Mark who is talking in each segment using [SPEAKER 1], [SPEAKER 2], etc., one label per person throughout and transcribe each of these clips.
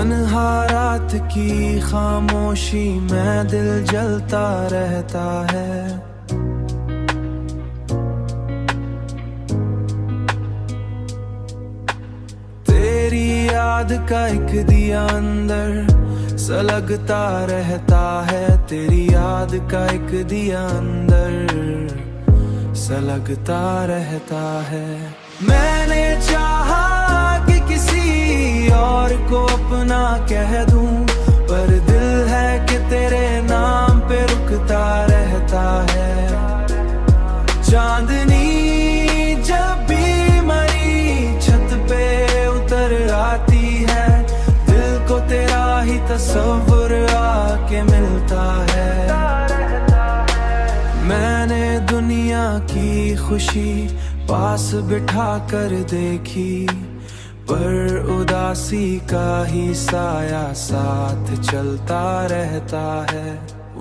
[SPEAKER 1] तन्हा रात की खामोशी में दिल जलता रहता है। तेरी याद का एक दिया अंदर सलगता रहता है। तेरी याद का एक दिया अंदर सलगता रहता है। मैंने चाहा कि किसी और को अपना कह दूं, पर दिल है कि तेरे नाम पे रुकता रहता है। चांदनी जब भी मरी छत पे उतर आती है, दिल को तेरा ही तस्वुर आके मिलता है। मैंने दुनिया की खुशी पास बिठा कर देखी, पर उदासी का ही साया साथ चलता रहता है।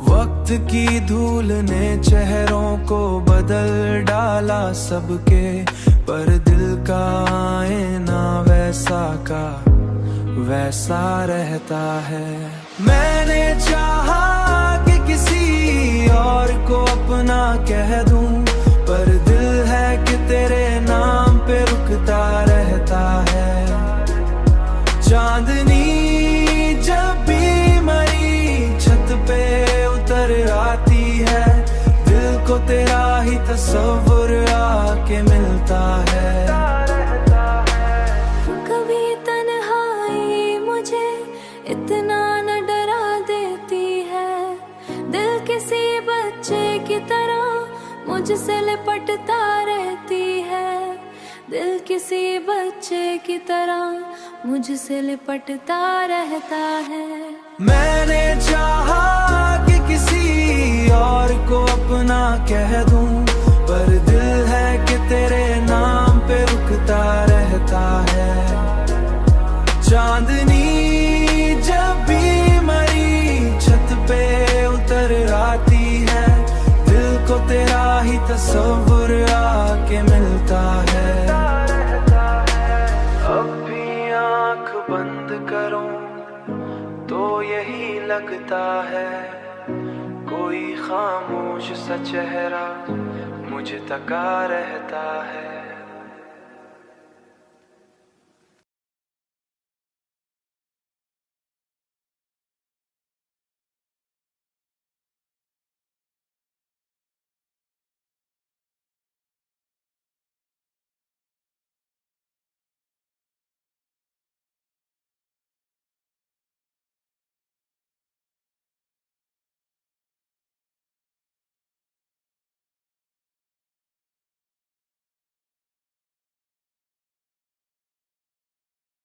[SPEAKER 1] वक्त की धूल ने चेहरों को बदल डाला सबके, पर दिल का आईना वैसा का वैसा रहता है। मैंने चाहा कि किसी और को अपना कह दूं, पर दिल है कि तेरे नाम पे रुकता रहता है। चांदनी जब भी मरी छत पे उतर आती है, दिल को तेरा ही तस्वुर आके मिलता है।
[SPEAKER 2] कभी तन्हाई मुझे इतना न डरा देती है, दिल किसी बच्चे की तरह मुझसे लिपटता रहती है। दिल किसी बच्चे की तरह मुझसे लिपटता रहता है।
[SPEAKER 1] मैंने चाहा कि किसी और को अपना कह दूं, पर दिल है कि तेरे नाम पे रुकता रहता है। चांदनी जब भी मरी छत पे उतर आती है, दिल को तेरा ही तस्वुर आके मिलता है। अब भी आँख बंद करूं तो यही लगता है, कोई खामोश सा चेहरा मुझे तका रहता है।